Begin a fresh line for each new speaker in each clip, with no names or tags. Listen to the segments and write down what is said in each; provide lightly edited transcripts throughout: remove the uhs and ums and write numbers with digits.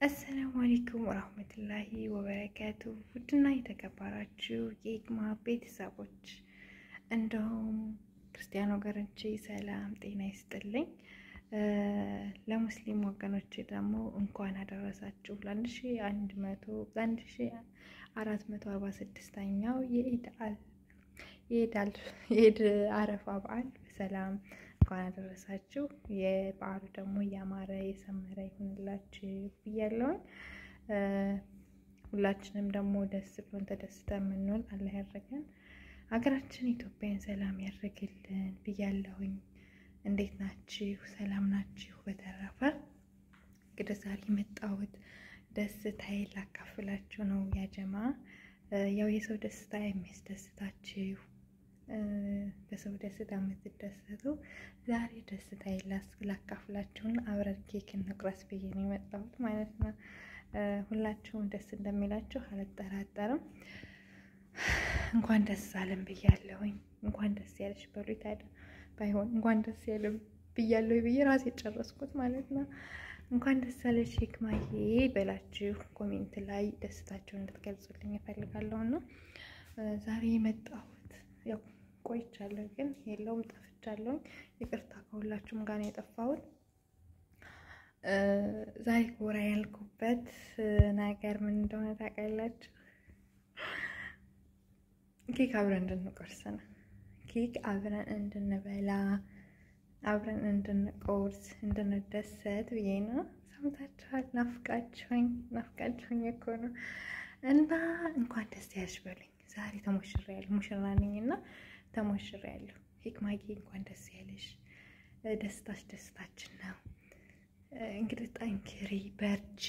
السلام عليكم ورحمة الله وبركاته ودنا يتكبراتشو የኢክማ ቤተሰቦች እንደውም ክርስቲያኖ ገረንቺ ሰላም ጤና ይስጥልኝ ለሙስሊም ወገኖች ደግሞ እንኳን አደረሳችሁ ለ1446ኛው የኢድ አረፋ በዓል በሰላም እንኳን አደረሳችሁ የበዓሉ ደግሞ ያማረ የሰመረ ይሁንላችሁ ብያለሁ። ሁላችንም ደግሞ ደስ ብሎን ተደስተን ምንኖር አላህ ያደርገን። ሀገራችን ኢትዮጵያን ሰላም ያደርግልን ብያለሁኝ። እንዴት ናችሁ? ሰላም ናችሁ? በተረፈ እንግዲህ ዛሬ መጣሁት ደስታዬን ላካፍላችሁ ነው ያ ጀማ። ያው የሰው ደስታ የሚያስደስታችሁ በሰው ደስታ የምትደሰቱ ዛሬ ደስታዬን ላካፍላችሁና አብረን ኬክ እንቁረስ ብዬ ነው የመጣሁት ማለት ነው። ሁላችሁም ደስ እንደሚላችሁ አልጠራጠርም። እንኳን ደስ አለን ብያለሁኝ። እንኳን ደስ ያለሽ በሉኝ። ታዲያ ባይሆን እንኳን ደስ ያለን ብያለሁ ብዬ ራሴ ጨረስኩት ማለት ነው። እንኳን ደስ ያለሽ ኢክማዬ በላችሁ ኮሜንት ላይ ደስታችሁን እንድትገልጹልኝ እፈልጋለሁና ዛሬ የመጣሁት ያው ቆይቻለሁ ግን የለውም ጠፍቻለሁ። ይቅርታ ከሁላችሁም ጋር ነው የጠፋሁት። ዛሬ ጎራ ያልኩበት ነገር ምን እንደሆነ ታውቃላችሁ? ኬክ አብረን እንድንቆርስ ነው። ኬክ አብረን እንድንበላ አብረን እንድንቆርስ እንድንደሰት ብዬ ነው። ሰምታችኋል? ናፍቃችሁኝ እኮ ነው። እና እንኳን ደስ ያለሽ በሉኝ። ዛሬ ተሞሽሬያለሁ። ሙሽራ ነኝና ተሞሽሬያለሁ። ኢክማዬ እንኳን ደስ ያለሽ። ደስታሽ ደስታችን ነው። እንግዲህ ጠንክሪ በርቺ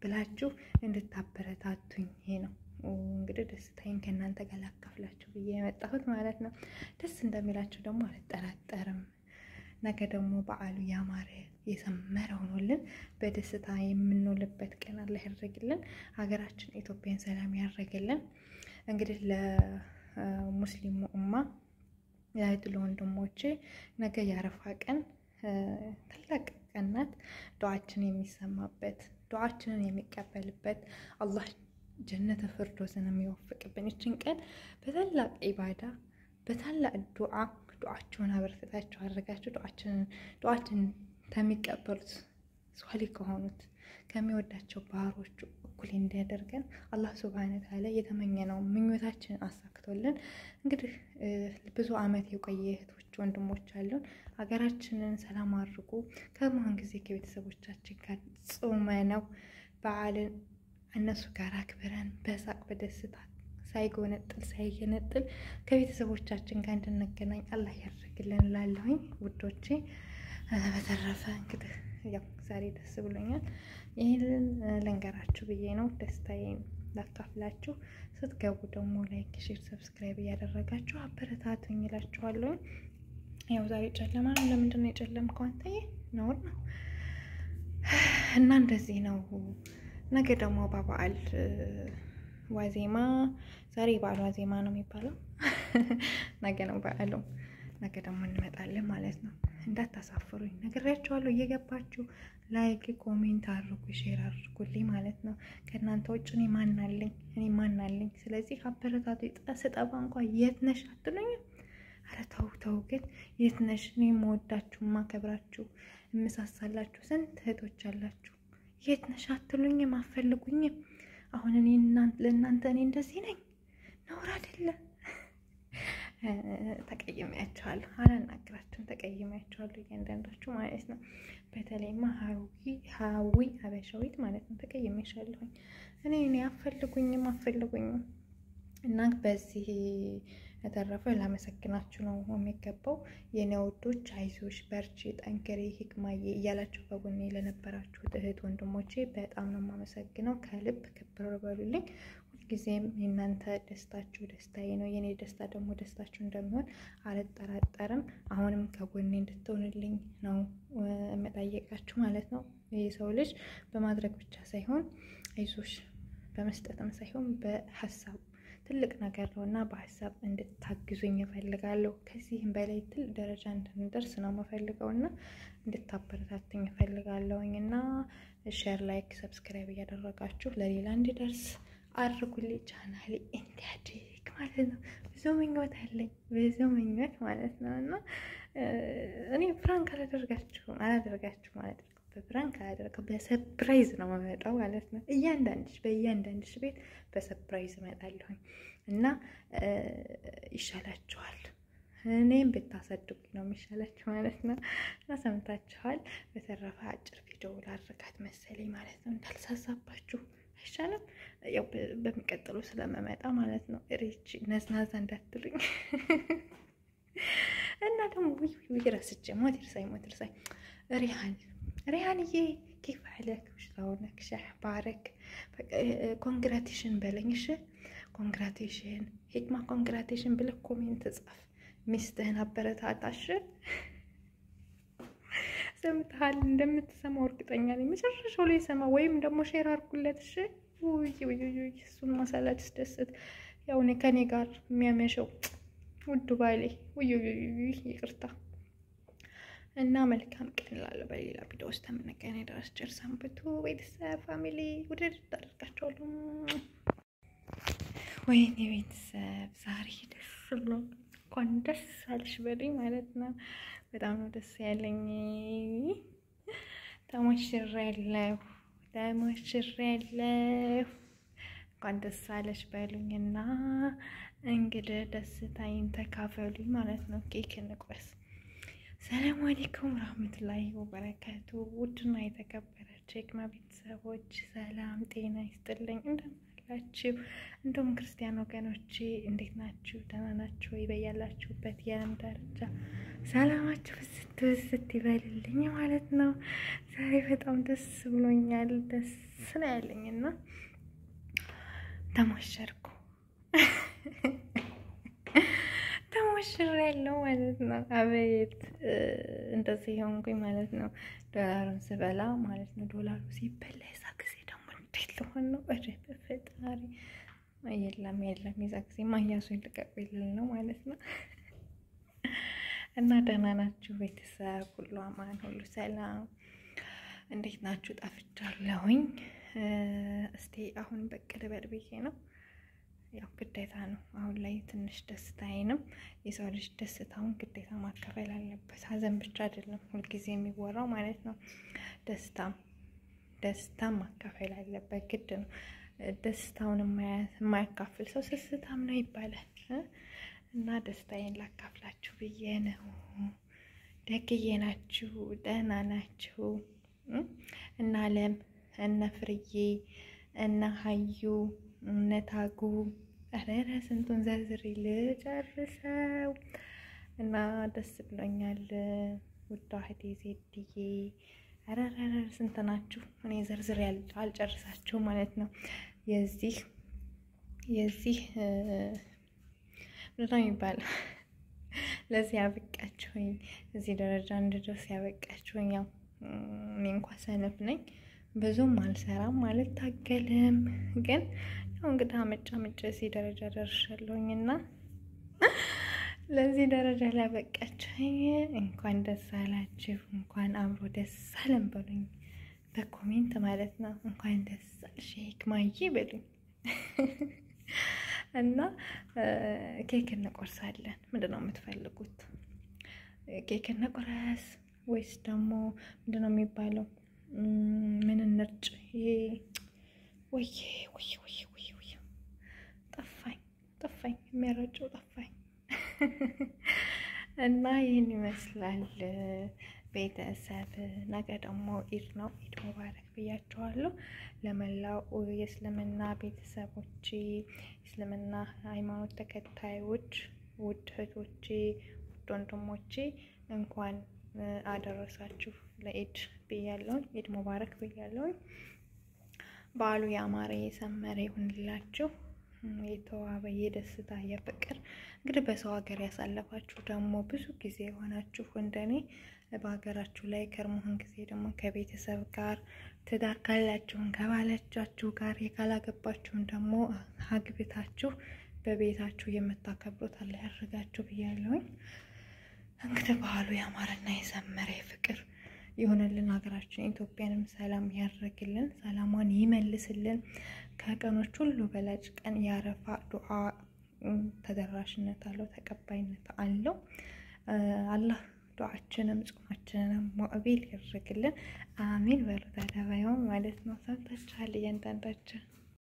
ብላችሁ እንድታበረታቱኝ ይሄ ነው እንግዲህ ደስታዬን ከእናንተ ጋር ላካፍላችሁ ብዬ የመጣሁት ማለት ነው። ደስ እንደሚላችሁ ደግሞ አልጠራጠርም። ነገ ደግሞ በዓሉ ያማረ የሰመረ ሆኖልን በደስታ የምንውልበት ቀን አላህ ያደርግልን። ሀገራችን ኢትዮጵያን ሰላም ያደርግልን። እንግዲህ ለሙስሊሙ ኡማ ያይቱ ለወንድሞቼ ነገ ያረፋ ቀን ታላቅ ቀን ናት። ዱዓችን የሚሰማበት ዱዓችንን የሚቀበልበት አላህ ጀነተ ፍርዶስን የሚወፍቅብን እችን ቀን በታላቅ ኢባዳ በታላቅ ዱዓችሁን አበርክታችሁ አድርጋችሁ ዱዓችን ከሚቀበሉት ሷሊህ ከሆኑት ከሚወዳቸው ባሮቹ እኩል እንዲያደርገን አላህ ሱብሃነሁ ወተዓላ የተመኘነው ምኞታችንን አሳክቶልን እንግዲህ ብዙ አመት የቆየ እህቶች ወንድሞች አሉን። ሀገራችንን ሰላም አድርጉ። ከማን ጊዜ ከቤተሰቦቻችን ጋር ጾመነው በዓልን እነሱ ጋር አክብረን በሳቅ በደስታ ሳይገነጥል ከቤተሰቦቻችን ጋር እንድንገናኝ አላህ ያደርግልን እላለሁኝ ውዶቼ። በተረፈ እንግዲህ ያው ዛሬ ደስ ብሎኛል። ይሄንን ልንገራችሁ ብዬ ነው ደስታዬን ላካፍላችሁ። ስትገቡ ደግሞ ላይክ፣ ሼር፣ ሰብስክራይብ እያደረጋችሁ አበረታቱኝ እላችኋለሁ። ያው ዛሬ ጨለማ ነው። ለምንድን ነው የጨለምከው አንተዬ? ነውር ነው እና እንደዚህ ነው። ነገ ደግሞ በበዓል ዋዜማ ዛሬ በዓል ዋዜማ ነው የሚባለው። ነገ ነው በዓሉ። ነገ ደግሞ እንመጣለን ማለት ነው። እንዳታሳፍሩኝ ነግሬያችኋለሁ። እየገባችሁ ላይክ ኮሜንት አድርጉ፣ ሼር አድርጉልኝ ማለት ነው። ከእናንተ ውጭ እኔ ማን አለኝ? ስለዚህ አበረታቱ። ስጠፋ እንኳን የት ነሽ አትሉኝም? ኧረ ተው ግን የት ነሽ? እኔ የምወዳችሁ የማከብራችሁ የምሳሳላችሁ ስንት እህቶች አላችሁ። የት ነሽ አትሉኝም? አትፈልጉኝም? አሁን እኔ ለእናንተ እኔ እንደዚህ ነኝ? ነውር አይደለ? ተቀይሜያችኋለሁ። አላናግራችሁም። ተቀይሜያችኋለሁ እያንዳንዳችሁ ማለት ነው። በተለይማ ሀዊ ሀበሻዊት ማለት ነው። ተቀይሜሻለሁኝ። እኔ አትፈልጉኝም እና በዚህ የተረፈ ላመሰግናችሁ ነው የሚገባው። የኔ ውዶች አይዞሽ፣ በርቺ፣ ጠንክሪ ኢክማዬ እያላችሁ በጎኔ ለነበራችሁ እህት ወንድሞቼ በጣም ነው የማመሰግነው። ከልብ ክብር በሉልኝ። ሁልጊዜም የእናንተ ደስታችሁ ደስታዬ ነው። የኔ ደስታ ደግሞ ደስታችሁ እንደሚሆን አልጠራጠርም። አሁንም ከጎኔ እንድትሆንልኝ ነው የምጠይቃችሁ ማለት ነው። የሰው ልጅ በማድረግ ብቻ ሳይሆን አይዞሽ በመስጠትም ሳይሆን በሀሳብ ትልቅ ነገር ነውና በሀሳብ እንድታግዙኝ እፈልጋለሁ። ከዚህም በላይ ትልቅ ደረጃ እንድንደርስ ነው የምፈልገውና እንድታበረታቱኝ እፈልጋለሁኝና ሼር፣ ላይክ፣ ሰብስክራይብ እያደረጋችሁ ለሌላ እንዲደርስ አድርጉልኝ። ቻናሌ እንዲያድግ ማለት ነው። ብዙ ምኞት አለኝ፣ ብዙ ምኞት ማለት ነው። እና እኔ ፍራንክ አላደርጋችሁ ማለት ነው። በፍራንክ አላደርጋችሁ፣ በሰርፕራይዝ ነው የምመጣው ማለት ነው። በእያንዳንድሽ ቤት በሰርፕራይዝ እመጣለሁኝ እና ይሻላችኋል። እኔም ብታሳድጉኝ ነው የሚሻላችሁ ማለት ነው። እና ሰምታችኋል። በተረፈ አጭር ቪዲዮ ላድርጋት መሰለኝ ማለት ነው። እንዳልሳሳባችሁ አይሻልም? ያው በሚቀጥለው ስለመመጣ ማለት ነው። ሪች ነዝናዛ እንዳትሉኝ እና ደግሞ ውይ ረስቼ ሞት ይርሳይ ሪሃንዬ كيف حالك وشلونك شحبارك ኮንግራቴሽን በለኝ እሺ። ኮንግራቴሽን ሂክማ ኮንግራቴሽን ብለህ ኮሜንት ጻፍ። ሚስትህን አበረታታሽ። ሰምተሃል? እንደምትሰማው እርግጠኛ ነኝ። መጨረሻው ላይ ሰማ ወይም ደግሞ ሼር አድርጉለት እሺ። ውይ እሱን ማሳላት ደስት ያው እኔ ከኔ ጋር የሚያመሸው ውዱ ባሌ ውይ ይቅርታ እና መልካም ቀን እላለሁ። በሌላ ቪዲዮ ውስጥ ተመነቀኔ ድረስ ቸር ሰንብቱ። ቤተሰብ ፋሚሊ ውድድ ታደርጋቸዋለሁ። ወይኔ ቤተሰብ ዛሬ ደስ ብሎ እንኳን ደስ አለሽ በለኝ ማለት ነው። በጣም ነው ደስ ያለኝ። ተሞሽሬያለሁ። እንኳን ደስ አለሽ በሉኝና እንግዲህ ደስታዬን ተካፈሉኝ ማለት ነው። ኬክ እንቁረስ። ሰላም አለይኩም ወራህመቱላሂ ወበረካቱ። ውድና የተከበራችሁ የሂክማ ቤተሰቦች ሰላም ጤና ይስጥልኝ። እንደምናላችሁ እንደውም ክርስቲያን ወገኖቼ እንዴት ናችሁ? ደህና ናችሁ ወይ? በያላችሁበት የዓለም ዳርቻ ሰላማችሁ ብስት ይበልልኝ ማለት ነው። ዛሬ በጣም ደስ ብሎኛል። ደስ ነው ያለኝና ተሞሸርኩ ተሞሽሬያለሁ ማለት ነው። አቤት እንደዚህ ሆንኩኝ ማለት ነው። ዶላሩን ስበላ ማለት ነው። ዶላሩ ሲበላ የዛ ጊዜ ደግሞ እንዴት ልሆን ነው? በፈጣሪ የለም የዛ ጊዜ ማያሱን ልቀቁልኝ ነው ማለት ነው። እና ደህና ናችሁ ቤተሰብ? ሁሉ አማን፣ ሁሉ ሰላም፣ እንዴት ናችሁ? ጠፍቻለሁኝ። እስቲ አሁን በቀለ በርብዬ ነው ያው ግዴታ ነው። አሁን ላይ ትንሽ ደስታዬንም የሰው ልጅ ደስታውን ግዴታ ማካፈል አለበት። ሀዘን ብቻ አይደለም ሁልጊዜ የሚወራው ማለት ነው። ደስታም ማካፈል አለበት ግድ ነው። ደስታውን የማያካፍል ሰው ስስታም ነው ይባላል። እና ደስታዬን ላካፍላችሁ ብዬ ነው። ደግዬ ናችሁ? ደህና ናችሁ? እና አለም እነ ፍርዬ እነ ሀዩ እነ ታጉ አረረ ስንቱን ዘርዝሬ ልጨርሰው እና ደስ ብሎኛል። ውዷ እህቴ ዜድዬ አረረ ስንት ናችሁ? እኔ ዘርዝሬ አልጨርሳችሁ ማለት ነው። የዚህ ምንድነው የሚባለው? ለዚህ ያበቃችሁኝ፣ እዚህ ደረጃ እንድደርስ ያበቃችሁኝ። ያው እኔ እንኳን ሰነፍ ነኝ፣ ብዙም አልሰራም ማለት ታገልም፣ ግን ያው እንግዲህ አመጫ እዚህ ደረጃ ደርሻለሁኝና ለዚህ ደረጃ ላበቃችሁኝ እንኳን ደስ አላችሁ፣ እንኳን አብሮ ደስ አለን በሉኝ በኮሜንት ማለት ነው። እንኳን ደስ አለሽ ሂክማዬ በሉኝ። እና ኬክ እንቆርሳለን። ምንድነው የምትፈልጉት? ኬክ እንቆርስ ወይስ ደግሞ ምንድነው የሚባለው? ምን እንርጭ? ይሄ ወይ ጠፋኝ የሚያረጨው ጠፋኝ። እና ይህን ይመስላል ቤተሰብ። ነገ ደግሞ ኢድ ነው። ኢድ ሙባረክ ብያቸዋለሁ ለመላው የእስልምና ቤተሰቦቼ፣ እስልምና ሃይማኖት ተከታዮች፣ ውድ እህቶቼ፣ ውድ ወንድሞቼ እንኳን አደረሳችሁ ለኢድ ብያለሁ። ኢድ ሙባረክ ብያለሁ። በዓሉ ያማረ የሰመረ ይሁንላችሁ። የተዋበ የደስታ የፍቅር እንግዲህ በሰው ሀገር ያሳለፋችሁ ደግሞ ብዙ ጊዜ የሆናችሁ እንደኔ በሀገራችሁ ላይ ከርሞህን ጊዜ ደግሞ ከቤተሰብ ጋር ትዳር ካላችሁን ከባላቻችሁ ጋር የካላገባችሁን ደግሞ አግብታችሁ በቤታችሁ የምታከብሩት አላህ ያድርጋችሁ ብያለሁኝ። እንግዲህ በዓሉ ያማረና የሰመረ ፍቅር ይሆንልን። ሀገራችን ኢትዮጵያንም ሰላም ያደርግልን፣ ሰላሟን ይመልስልን። ከቀኖች ሁሉ በላጭ ቀን ያረፋ ዱዓ ተደራሽነት አለው፣ ተቀባይነት አለው። አላህ ዱዓችንም ጾማችንንም ሙዕቢል ያደርግልን። አሚን በሉ። ታዲያ ማለት ነው። ሰምታችኋል እያንዳንዳችን